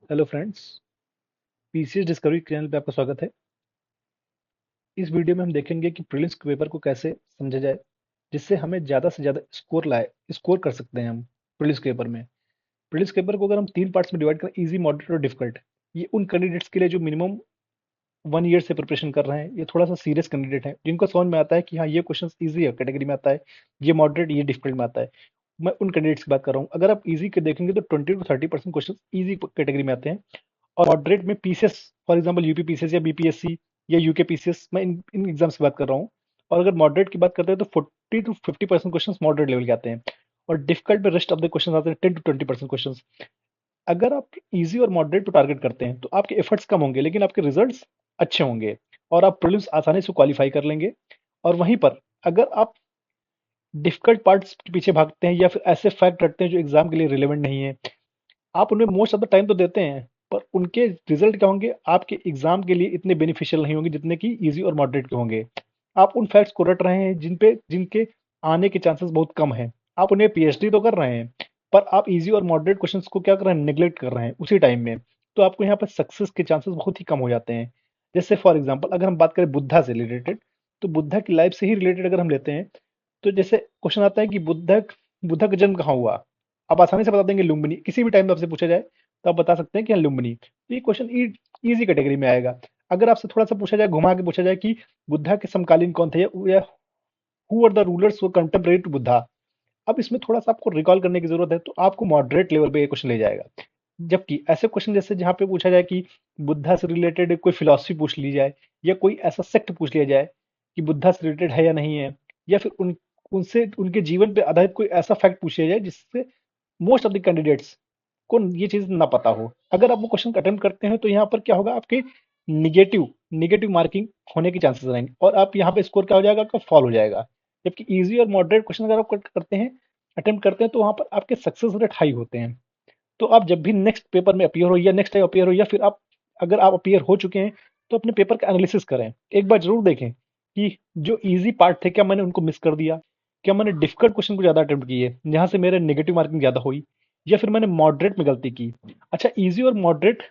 Hello friends, PCS discovery channel पे आपका स्वागत है। इस वीडियो में हम देखेंगे कि प्रीलिम्स के पेपर को कैसे समझा जाए जिससे हमें ज़्यादा से ज़्यादा स्कोर कर सकते हैं हम प्रीलिम्स के पेपर में। प्रीलिम्स के पेपर को अगर हम 3 पार्ट्स में डिवाइड करें, इजी, मॉडरेट और डिफिकल्ट, ये उन कैंडिडेट्स के लिए जो मिनिमम 1 ईयर से प्रिपरेशन कर रहे हैं, ये थोड़ा सा सीरियस कैंडिडेट है जिनको समझ में आता है कि हाँ, ये क्वेश्चन ईजी है कैटेगरी में आता है, ये मॉडरेट, ये डिफिकल्ट में आता है। मैं उन कैंडिडेट्स की बात कर रहा हूँ। अगर आप ईजी के देखेंगे तो 20 to 30% क्वेश्चन ईजी कैटेगरी में आते हैं, और मॉडरेट में PCS, for example UP PCS या बीपीएससी या यूके पीसीएस, मैं इन एग्जाम्स की बात कर रहा हूँ। और अगर मॉडरेट की बात करते हैं तो 40 to 50% क्वेश्चन मॉडरेट लेवल के आते हैं, और डिफिकल्ट में रेस्ट ऑफ द क्वेश्चन आते हैं 10 to 20% क्वेश्चन। अगर आप इजी और मॉडरेट पे टारगेट करते हैं तो आपके एफर्ट्स कम होंगे लेकिन आपके रिजल्ट्स अच्छे होंगे, और आप प्रीलिम्स आसानी से क्वालिफाई कर लेंगे। और वहीं पर अगर आप डिफिकल्ट पार्ट्स के पीछे भागते हैं या फिर ऐसे फैक्ट रखते हैं जो एग्जाम के लिए रिलेवेंट नहीं है, आप उनमें मोस्ट ऑफ द टाइम तो देते हैं, पर उनके रिजल्ट क्या होंगे आपके एग्जाम के लिए इतने बेनिफिशियल नहीं होंगे जितने कि इजी और मॉडरेट के होंगे। आप उन फैक्ट्स को रट रहे हैं जिनके आने के चांसेस बहुत कम हैं। आप उन्हें पीएचडी तो कर रहे हैं, पर आप इजी और मॉडरेट क्वेश्चंस को क्या कर रहे हैं, निगलेक्ट कर रहे हैं उसी टाइम में। तो आपको यहाँ पर सक्सेस के चांसेस बहुत ही कम हो जाते हैं। जैसे फॉर एग्जाम्पल अगर हम बात करें बुद्धा से रिलेटेड, तो बुद्धा की लाइफ से ही रिलेटेड अगर हम लेते हैं, तो जैसे क्वेश्चन आता है कि बुद्धा का जन्म कहाँ हुआ, आप आसानी से बता देंगे लुम्बिनी। किसी भी टाइम में आपसे पूछा जाए तो आप बता सकते हैं कि हाँ, लुम्बिनी। तो ये क्वेश्चन इजी कैटेगरी में आएगा। अगर आपसे थोड़ा सा पूछा जाए, घुमा के पूछा जाए कि बुद्धा के समकालीन कौन थे, या हु आर द रूलर्स वो कंटेम्परेरी टू बुद्धा, अब इसमें थोड़ा सा आपको रिकॉल करने की जरूरत है, तो आपको मॉडरेट लेवल पे ये क्वेश्चन ले जाएगा। जबकि ऐसे क्वेश्चन जैसे जहाँ पे पूछा जाए कि बुद्धा से रिलेटेड कोई फिलॉसफी पूछ ली जाए, या कोई ऐसा सेक्ट पूछ लिया जाए कि बुद्धा से रिलेटेड है या नहीं है, या फिर उनसे उनके जीवन पे आधारित कोई ऐसा फैक्ट पूछ लिया जाए जिससे मोस्ट ऑफ द कैंडिडेट्स को ये चीज ना पता हो, अगर आप वो क्वेश्चन अटेम्प्ट करते हैं तो यहाँ पर क्या होगा, आपके निगेटिव निगेटिव मार्किंग होने के चांसेस रहेंगे, और आप यहाँ पे स्कोर क्या हो जाएगा, आपका फॉल हो जाएगा। जबकि इजी और मॉडरेट क्वेश्चन अगर आप करते हैं, अटेम्प्ट करते हैं, तो वहाँ पर आपके सक्सेस रेट हाई होते हैं। तो आप जब भी नेक्स्ट पेपर में अपीयर हो, या नेक्स्ट टाइम अपीयर हो, या फिर आप अगर आप अपीयर हो चुके हैं, तो अपने पेपर का एनालिसिस करें। एक बार जरूर देखें कि जो इजी पार्ट थे क्या मैंने उनको मिस कर दिया, क्या मैंने डिफिकल्ट क्वेश्चन को ज़्यादा अटेम्प्ट किए जहाँ से मेरे नेगेटिव मार्किंग ज़्यादा हुई, या फिर मैंने मॉडरेट में गलती की। अच्छा, इजी और मॉडरेट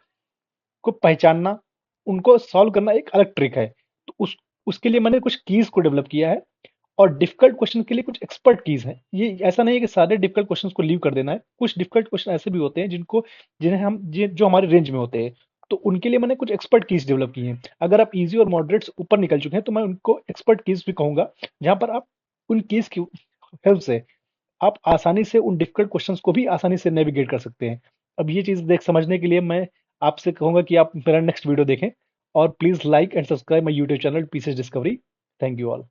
को पहचानना, उनको सॉल्व करना एक अलग ट्रिक है। तो उसके लिए मैंने कुछ कीज को डेवलप किया है, और डिफिकल्ट क्वेश्चन के लिए कुछ एक्सपर्ट कीज हैं। ये ऐसा नहीं है कि सारे डिफिकल्ट क्वेश्चंस को लीव कर देना है, कुछ डिफिकल्ट क्वेश्चन ऐसे भी होते हैं जो हमारे रेंज में होते हैं, तो उनके लिए मैंने कुछ एक्सपर्ट कीज डेवलप की हैं। अगर आप इजी और मॉडरेट्स ऊपर निकल चुके हैं तो मैं उनको एक्सपर्ट कीज भी कहूंगा, जहां पर आप उन कीज की हेल्प से आप आसानी से उन डिफिकल्ट क्वेश्चंस को भी आसानी से नेविगेट कर सकते हैं। अब ये चीज़ देख समझने के लिए मैं आपसे कहूंगा कि आप मेरा नेक्स्ट वीडियो देखें, और please like and subscribe my YouTube channel PCS discovery. Thank you all.